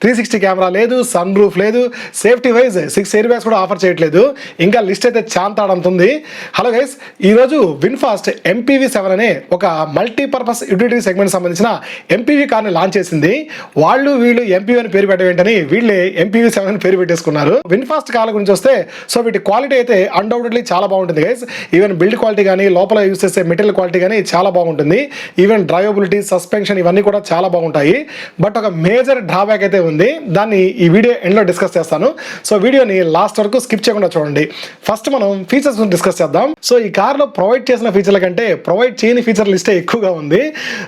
360 camera లేదు, sun roof లేదు, safety wise 6 air bags కూడా ఆఫర్ చేయట్లేదు. ఇంకా లిస్ట్ అయితే చాంతాడంతుంది. హలో గైస్, ఈరోజు విన్ఫాస్ట్ MPV7 అనే ఒక మల్టీపర్పస్ యూటిలిటీ సెగ్మెంట్ సంబంధించిన MPV కార్ని లాంచ్ చేసింది. వీళ్ళు MPV అని పేరు పెట్టవేంటని వీళ్ళే MPV7 అని పేరు పెట్టేసుకున్నారు. విన్ఫాస్ట్ కార్ల గురించి వస్తే సో వీటి క్వాలిటీ అయితే అన్డౌటెడ్లీ చాలా బాగుంటుంది గైస్. ఈవెన్ బిల్డ్ క్వాలిటీ కానీ లోపల యూస్ చేసే మెటీరియల్ క్వాలిటీ కానీ చాలా బాగుంటుంది. ఈవెన్ డ్రైవబిలిటీ, సస్పెన్షన్ ఇవన్నీ కూడా చాలా బాగుంటాయి. బట్ ఒక మేజర్ డ్రాబ్యాక్ అయితే ఉంది. దాన్ని ఈ వీడియో ఎండ్లో డిస్కస్ చేస్తాను. సో వీడియోని లాస్ట్ వరకు స్కిప్ చేయకుండా చూడండి. ఫస్ట్ మనం ఫీచర్స్ డిస్కస్ చేద్దాం. సో ఈ కార్లో ప్రొవైడ్ చేసిన ఫీచర్ల కంటే ప్రొవైడ్ చేయని ఫీచర్ లిస్టే ఎక్కువగా ఉంది.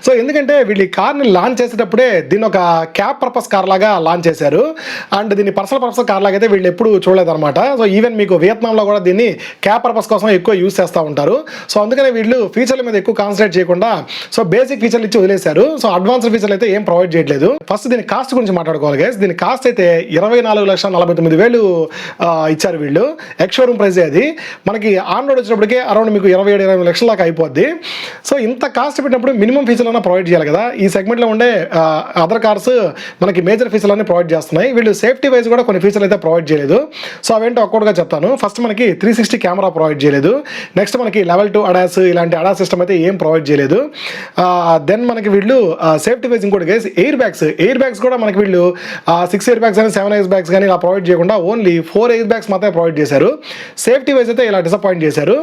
సో ఎందుకంటే వీళ్ళు ఈ కార్ని లాంచ్ చేసేటప్పుడే దీన్ని ఒక క్యాబ్ పర్పస్ కార్ లాగా లాంచ్ చేశారు. అండ్ దీన్ని పర్సనల్ పర్పస్ కార్ లాగా అయితే వీళ్ళు ఎప్పుడు చూడలేదన్నమాట. సో ఈవెన్ మీకు వియత్నాంలో కూడా దీన్ని క్యాబ్ పర్పస్ కోసం ఎక్కువ యూస్ చేస్తూ ఉంటారు. సో అందుకనే వీళ్ళు ఫీచర్ల మీద ఎక్కువ కాన్సన్ట్రేట్ చేయకుండా సో బేసిక్ ఫీచర్లు ఇచ్చి వదిలేశారు. సో అడ్వాన్స్డ్ ఫీచర్లు అయితే ఏం ప్రొవైడ్ చేయట్లేదు. ఫస్ట్ దీని కాస్ట్ గురించి మాట్లాడుకోవాలి గైస్. దీని కాస్ట్ అయితే 24,49,000 ఇచ్చారు వీళ్ళు. ఎక్స్-షోరూమ్ ప్రైస్ అది. మనకి ఆన్ రోడ్ వచ్చినప్పటికే అరౌండ్ మీకు 27-28 లక్షల దాకా అయిపోద్ది. సో ఇంత కాస్ట్ పెట్టినప్పుడు మినిమం ఫీచర్లు ప్రొవైడ్ చేయాలి కదా. ఈ సెగ్మెంట్లో ఉండే అదర్ కార్స్ మనకి మేజర్ ఫీచర్లు ప్రొవైడ్ చేస్తున్నాయి. వీళ్ళు సేఫ్టీ వైజ్ కూడా కొన్ని ఫీచర్లు అయితే ప్రొవైడ్ చేయలేదు. సో అవేంటో ఒక్కొక్కటిగా చెప్తాను. ఫస్ట్ మనకి 360 కెమెరా ప్రొవైడ్ చేయలేదు. నెక్స్ట్ మనకి లెవెల్ 2 అడాస్ ఇలాంటి అడాస్ సిస్టమ్ అయితే ఏం ప్రొవైడ్ చేయలేదు. దెన్ మనకి వీళ్ళు సేఫ్టీ వైజ్ ఇంకోటి గైస్ ఎయిర్ బ్యాగ్స్ కూడా మనకి వీళ్ళు 6 ఎయిర్ బ్యాగ్స్ కానీ 7 ఎయిర్ బ్యాగ్స్ కానీ ఇలా ప్రొవైడ్ చేయకుండా ఓన్లీ 4 ఎయిర్ బ్యాగ్స్ మాత్రమే ప్రొవైడ్ చేశారు. సేఫ్టీ వైజ్ అయితే ఇలా డిసప్పాయింట్ చేశారు.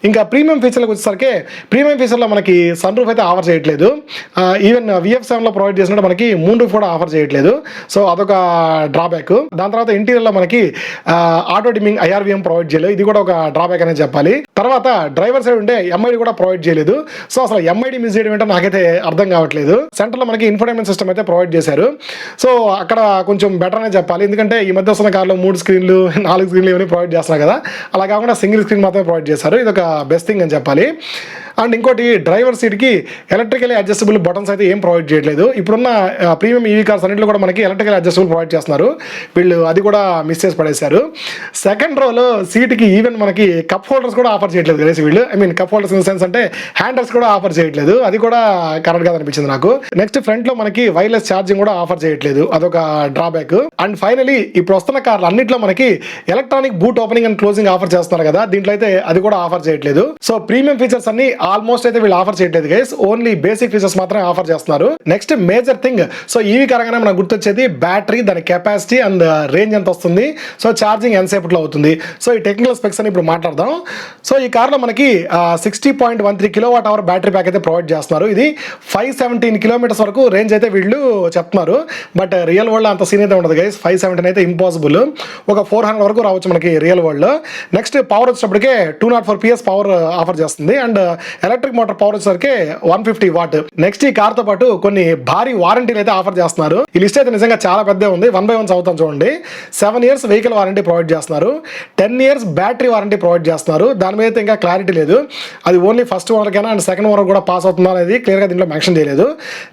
ఇంకా ప్రీమియం ఫీచర్లకు వచ్చేసరికి ప్రీమియం ఫీచర్లో మనకి సన్ రూఫ్ అయితే ఆఫర్ చేయట్లేదు. ఈవెన్ VF7లో ప్రొవైడ్ చేసినట్టు మనకి మూన్ రూఫ్ కూడా ఆఫర్ చేయట్లేదు. సో అదొక డ్రాబ్యాక్. దాని తర్వాత ఇంటీరియర్లో మనకి ఆటో డిమ్మింగ్ IRVM ప్రొవైడ్ చేయలేదు. ఇది కూడా ఒక డ్రాబ్యాక్ అనేది చెప్పాలి. తర్వాత డ్రైవర్ సైడ్ ఉంటే MID కూడా ప్రొవైడ్ చేయలేదు. సో అసలు MID మిస్ చేయడం ఏంటో నాకైతే అర్థం కావట్లేదు. సెంటర్లో మనకి ఇన్ఫోటైన్మెంట్ సిస్టమ్ అయితే ప్రొవైడ్ చేశారు. సో అక్కడ కొంచెం బెటర్ అనే చెప్పాలి. ఎందుకంటే ఈ మధ్య వస్తున్న కార్లో 3 స్క్రీన్లు 4 స్క్రీన్లు ఇవన్నీ ప్రొవైడ్ చేస్తున్నారు కదా. అలా కాకుండా సింగిల్ స్క్రీన్ మాత్రమే ప్రొవైడ్ చేశారు. ఇది ఒక బెస్ట్ థింగ్ అని చెప్పాలి. అండ్ ఇంకోటి డ్రైవర్ సీట్కి ఎలక్ట్రికల్ అడ్జస్టబుల్ బటన్స్ అయితే ఏం ప్రొవైడ్ చేయట్లేదు. ఇప్పుడున్న ప్రీమియం EV కార్స్ అన్నింటిలో కూడా మనకి ఎలక్ట్రికల్ అడ్జస్టబుల్ ప్రొవైడ్ చేస్తున్నారు. వీళ్ళు అది కూడా మిస్ చేసి పడేశారు. సెకండ్ రోలో సీట్కి ఈవెన్ మనకి కప్ హోల్డర్స్ కూడా ఆఫర్ చేయట్లేదు కలిసి వీళ్ళు. కప్ హోల్డర్స్ ఇన్ సెన్స్ అంటే హ్యాండల్స్ కూడా ఆఫర్ చేయట్లేదు. అది కూడా కరెక్ట్గా అనిపించింది నాకు. నెక్స్ట్ ఫ్రంట్లో మనకి వైర్లెస్ ఛార్జింగ్ కూడా ఆఫర్ చేయట్లేదు. అదొక డ్రాబ్యాక్. అండ్ ఫైనలీ ఇప్పుడు వస్తున్న కార్లు అన్నింటిలో మనకి electronic boot opening and closing offer చేస్తున్నారు కదా. దీంట్లో అయితే అది కూడా ఆఫర్ చేయట్లేదు. సో ప్రీమియం ఫీచర్స్ అన్ని ఆల్మోస్ట్ అయితే వీళ్ళు ఆఫర్ చేయట్లేదు గైస్. ఓన్లీ బేసిక్ ఫీచర్స్ మాత్రమే ఆఫర్ చేస్తున్నారు. Next major thing, so EV కారణంగా మనకు గుర్తొచ్చేది బ్యాటరీ, దాని కెపాసిటీ అండ్ రేంజ్ ఎంత వస్తుంది, సో ఛార్జింగ్ ఎంతసేపట్లో అవుతుంది. సో ఈ టెక్నికల్ స్పెక్స్ అని ఇప్పుడు మాట్లాడదాం. సో ఈ కార్లో మనకి 60.13 kWh బ్యాటరీ ప్యాక్ అయితే ప్రొవైడ్ చేస్తున్నారు. ఇది 517 కిలోమీటర్స్ వరకు రేంజ్ అయితే వీళ్ళు చెప్తున్నారు. బట్ రియల్ వరల్డ్ అంత సీన్ అయితే ఉండదు గైస్. 517 అయితే ఇంపాసిబుల్. ఒక 400 వరకు రావచ్చు మనకి రియల్ వరల్డ్. నెక్స్ట్ పవర్ వచ్చేటప్పటికే 204 PS పవర్ ఆఫర్ చేస్తుంది. అండ్ ఎలక్ట్రిక్ మోటార్ పవర్ వచ్చేసరికి 150 వాట్. నెక్స్ట్ ఈ కార్ తో పాటు కొన్ని భారీ వారంటీలు అయితే ఆఫర్ చేస్తున్నారు. ఈ లిస్ట్ అయితే నిజంగా చాలా పెద్ద ఉంది. 1 by 1 చదువుతాం చూడండి. 7 years వెహికల్ వారంటీ ప్రొవైడ్ చేస్తున్నారు. 10 years బ్యాటరీ వారంటీ ప్రొవైడ్ చేస్తున్నారు. దాని మీద అయితే ఇంకా క్లారిటీ లేదు. అది ఓన్లీ ఫస్ట్ ఓనర్కైనా అండ్ సెకండ్ ఓనర్ కూడా పాస్ అవుతుందా అనేది క్లియర్గా దీంట్లో మెన్షన్ చేయలేదు.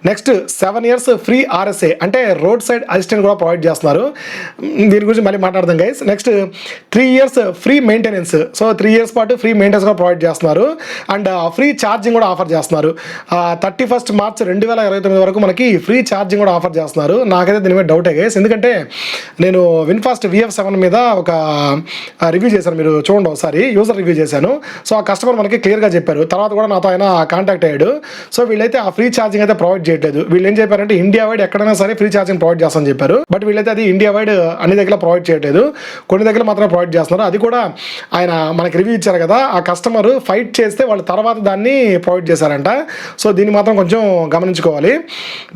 నెక్స్ట్ 7 years ఫ్రీ RSA అంటే రోడ్ సైడ్ అసిస్టెంట్ కూడా ప్రొవైడ్ చేస్తున్నారు. దీని గురించి మళ్ళీ మాట్లాడదాం guys. Next 3 years free maintenance. So 3 years పాటు ఫ్రీ మెయింటెనెన్స్ కూడా ప్రొవైడ్ చేస్తున్నారు. అండ్ ఫ్రీ ఛార్జింగ్ కూడా ఆఫర్ చేస్తున్నారు. 31 March 2029 వరకు మనకి ఫ్రీ ఛార్జింగ్ కూడా ఆఫర్ చేస్తున్నారు. నాకైతే దీని మీద డౌటే గైస్. ఎందుకంటే నేను విన్ఫాస్ట్ VF7 మీద ఒక రివ్యూ చేశాను. మీరు చూడండి ఒకసారి, యూజర్ రివ్యూ చేశాను. సో ఆ కస్టమర్ మనకి క్లియర్గా చెప్పారు. తర్వాత కూడా నాతో ఆయన కాంటాక్ట్ అయ్యాడు. సో వీళ్ళైతే ఆ ఫ్రీ ఛార్జింగ్ అయితే ప్రొవైడ్ చేయట్లేదు. వీళ్ళు ఏం చెప్పారంటే ఇండియా వైడ్ ఎక్కడైనా సరే ఫ్రీ ఛార్జింగ్ ప్రొవైడ్ చేస్తామని చెప్పారు. బట్ వీళ్ళైతే అది ఇండియా వైడ్ అన్ని దగ్గర ప్రొవైడ్ చేయట్లేదు. కొన్ని దగ్గర మాత్రమే ప్రొవైడ్ చేస్తున్నారు. అది కూడా ఆయన మనకి రివ్యూ ఇచ్చారు కదా, ఆ కస్టమర్ ఫైట్ చేస్తే వాళ్ళు తర్వాత దాన్ని ప్రొవైడ్ చేశారంట. సో దీన్ని మాత్రం కొంచెం గమనించుకోవాలి.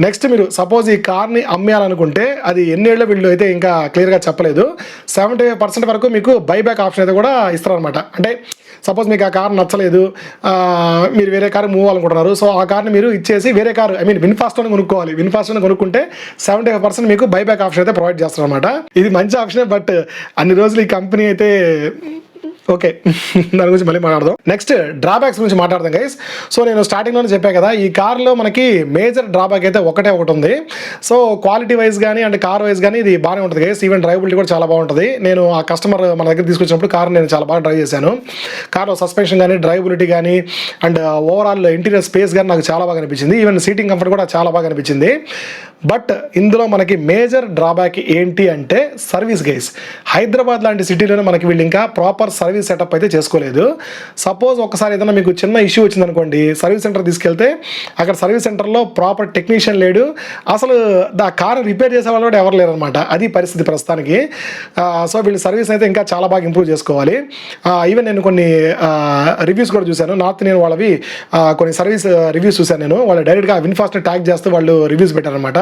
నెక్స్ట్ మీరు సపోజ్ ఈ కార్ని అమ్మేయాలనుకుంటే అది ఎన్నేళ్ళు వీళ్ళు అయితే ఇంకా క్లియర్గా చెప్పలేదు. 75% వరకు మీకు బైబ్యాక్ ఆప్షన్ అయితే కూడా ఇస్తారనమాట. అంటే సపోజ్ మీకు ఆ కార్ నచ్చలేదు, మీరు వేరే కారు మూవ్ అవ్వాలనుకుంటున్నారు. సో ఆ కార్ని మీరు ఇచ్చేసి వేరే కారు విన్ఫాస్ట్ని కొనుక్కోవాలి. విన్ఫాస్ట్ని కొనుక్కుంటే 75% మీకు బైబ్యాక్ ఆప్షన్ అయితే ప్రొవైడ్ చేస్తారనమాట. ఇది మంచి ఆప్షనే. బట్ అన్ని రోజులు ఈ కంపెనీ అయితే ఓకే. దాని గురించి మళ్ళీ మాట్లాడదాం. నెక్స్ట్ డ్రాబ్యాక్స్ గురించి మాట్లాడదాం గైస్. సో నేను స్టార్టింగ్లోనే చెప్పా కదా, ఈ కార్లో మనకి మేజర్ డ్రాబ్యాక్ అయితే ఒకటి ఉంది. సో క్వాలిటీ వైజ్ కానీ అండ్ కార్ వైజ్ కానీ ఇది బాగానే ఉంటుంది గైస్. ఈవెన్ డ్రైవబిలిటీ కూడా చాలా బాగుంటుంది. నేను ఆ కస్టమర్ మన దగ్గర తీసుకొచ్చినప్పుడు కార్ నేను చాలా బాగా డ్రైవ్ చేశాను. కార్లో సస్పెన్షన్ కానీ డ్రైవబిలిటీ కానీ అండ్ ఓవరాల్ ఇంటీరియర్ స్పేస్ కానీ నాకు చాలా బాగా అనిపించింది. ఈవెన్ సీటింగ్ కంఫర్ట్ కూడా చాలా బాగా అనిపించింది. బట్ ఇందులో మనకి మేజర్ డ్రాబ్యాక్ ఏంటి అంటే సర్వీస్ గైస్. హైదరాబాద్ లాంటి సిటీలోనే మనకి వీళ్ళు ఇంకా ప్రాపర్ సర్వీస్ సెటప్ అయితే చేసుకోలేదు. సపోజ్ ఒకసారి ఏదైనా మీకు చిన్న ఇష్యూ వచ్చిందనుకోండి, సర్వీస్ సెంటర్ తీసుకెళ్తే అక్కడ సర్వీస్ సెంటర్లో ప్రాపర్ టెక్నీషియన్ లేడు, అసలు దా కారు రిపేర్ చేసే వాళ్ళు కూడా ఎవరు లేరు అనమాట. అది పరిస్థితి ప్రస్తుతానికి. సో వీళ్ళు సర్వీస్ అయితే ఇంకా చాలా బాగా ఇంప్రూవ్ చేసుకోవాలి. ఈవెన్ నేను కొన్ని రివ్యూస్ కూడా చూశాను. నార్త్ నేను వాళ్ళవి కొన్ని సర్వీస్ రివ్యూస్ చూశాను. నేను వాళ్ళు డైరెక్ట్గా విన్ఫాస్ట్ని ట్యాగ్ చేస్తూ వాళ్ళు రివ్యూస్ పెట్టారనమాట.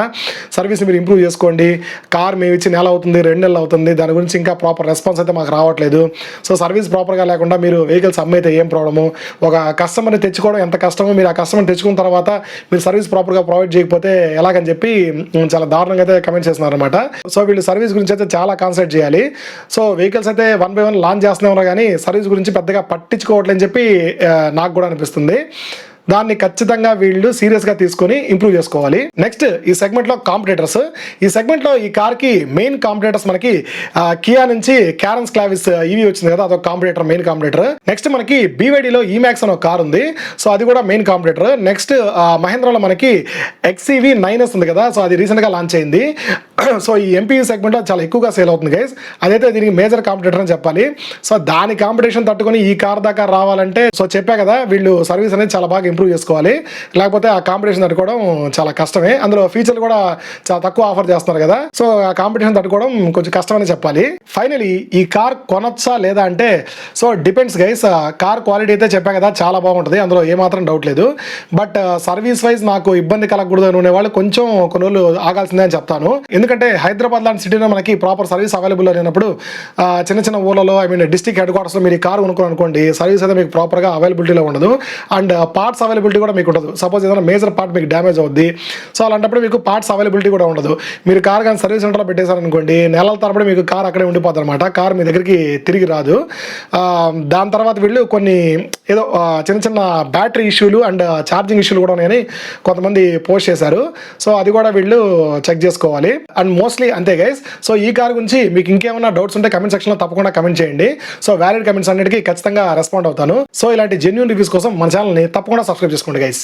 సర్వీస్ మీరు ఇంప్రూవ్ చేసుకోండి, కార్ మేము ఇచ్చి నెల అవుతుంది, 2 నెలలు అవుతుంది, దాని గురించి ఇంకా ప్రాపర్ రెస్పాన్స్ అయితే మాకు రావట్లేదు. సో సర్వీస్ ప్రాపర్గా లేకుండా మీరు వెహికల్స్ అమ్మైతే ఏం ప్రాబ్లము, ఒక కస్టమర్ని తెచ్చుకోవడం ఎంత కష్టమో, మీరు ఆ కస్టమర్ని తెచ్చుకున్న తర్వాత మీరు సర్వీస్ ప్రాపర్గా ప్రొవైడ్ చేయకపోతే ఎలాగని చెప్పి చాలా దారుణంగా అయితే కమెంట్ చేస్తున్నారు అనమాట. సో వీళ్ళు సర్వీస్ గురించి అయితే చాలా కాన్సన్ట్రేట్ చేయాలి. సో వెహికల్స్ అయితే 1 by 1 లాంచ్ చేస్తున్నారు కానీ సర్వీస్ గురించి పెద్దగా పట్టించుకోవట్లేని చెప్పి నాకు కూడా అనిపిస్తుంది. దాన్ని ఖచ్చితంగా వీళ్ళు సీరియస్గా తీసుకొని ఇంప్రూవ్ చేసుకోవాలి. నెక్స్ట్ ఈ సెగ్మెంట్లో కాంపిటేటర్స్. ఈ సెగ్మెంట్లో ఈ కార్కి మెయిన్ కాంపిటేటర్స్ మనకి కియా నుంచి క్యారన్స్ క్లావిస్ ఈవీ వచ్చింది కదా, అదొక కాంపిటేటర్, మెయిన్ కాంపిటేటర్. నెక్స్ట్ మనకి బీవైడీలో ఈమాక్స్ అని ఒక కార్ ఉంది. సో అది కూడా మెయిన్ కాంపిటేటర్. నెక్స్ట్ మహేంద్రలో మనకి XEV 9S ఉంది కదా, సో అది రీసెంట్గా లాంచ్ అయింది. సో ఈ ఎంపీవీ సెగ్మెంట్లో చాలా ఎక్కువగా సేల్ అవుతుంది గైస్. అదైతే దీనికి మేజర్ కాంపిటేటర్ అని చెప్పాలి. సో దాని కాంపిటీషన్ తట్టుకొని ఈ కార్ దాకా రావాలంటే సో చెప్పా కదా, వీళ్ళు సర్వీస్ అనేది చాలా బాగా ఇంప్రూవ్ చేసుకోవాలి. లేకపోతే ఆ కాంపిటీషన్ తట్టుకోవడం చాలా కష్టమే. అందులో ఫీచర్లు కూడా చాలా తక్కువ ఆఫర్ చేస్తున్నారు కదా, సో ఆ కాంపిటీషన్ తట్టుకోవడం కొంచెం కష్టమని చెప్పాలి. ఫైనలీ ఈ కార్ కొనొచ్చా లేదా అంటే so depends guys. Car quality అయితే చెప్పా కదా చాలా బాగుంటుంది, అందులో ఏమాత్రం డౌట్ లేదు. బట్ సర్వీస్ వైజ్ నాకు ఇబ్బంది కలగకూడదు అని వాళ్ళు కొంచెం కొన్ని రోజులు ఆగాల్సిందే అని చెప్తాను. ఎందుకంటే హైదరాబాద్ లాంటి సిటీలో మనకి ప్రాపర్ సర్వీస్ అవైలబుల్ లేనప్పుడు చిన్న చిన్న ఊళ్ళలో డిస్ట్రిక్ట్ హెడ్ క్వార్టర్స్లో మీరు ఈ కార్ కొనుక్కోనుకోండి, సర్వీస్ అయితే మీకు ప్రాపర్గా అవైలబిలిటీలో ఉండదు అండ్ పార్ట్స్ అవైలబిలిటీ కూడా మీకు ఉండదు. సపోజ్ ఏదైనా మేజర్ పార్ట్ మీకు డ్యామేజ్ అవుద్ది, సో అలాంటప్పుడు మీకు పార్ట్స్ అవైలబిలిటీ కూడా ఉండదు. మీరు కార్ కానీ సర్వీస్ సెంటర్లో పెట్టేశారనుకోండి, నెలల తరబడి మీకు కార్ అక్కడే ఉండిపోతుంది అనమాట, కార్ మీ దగ్గరికి తిరిగి రాదు. దాని తర్వాత వీళ్ళు కొన్ని ఏదో చిన్న చిన్న బ్యాటరీ ఇష్యూలు అండ్ ఛార్జింగ్ ఇష్యూలు కూడా ఉన్నాయని కొంతమంది పోస్ట్ చేశారు. సో అది కూడా వీళ్ళు చెక్ చేసుకోవాలి. అండ్ మోస్ట్లీ అంతే గైస్. సో ఈ కార్ గురించి మీకు ఇంకేమైనా డౌట్స్ ఉంటే కమెంట్ సెక్షన్లో తప్పకుండా కమెంట్ చేయండి. సో వ్యాలిడ్ కమెంట్స్ అన్నిటికీ ఖచ్చితంగా రెస్పాండ్ అవుతాను. సో ఇలాంటి జెన్యూన్ రివ్యూస్ కోసం మన ఛానల్ని తప్పకుండా సబ్స్క్రైబ్ చేసుకోండి గైస్.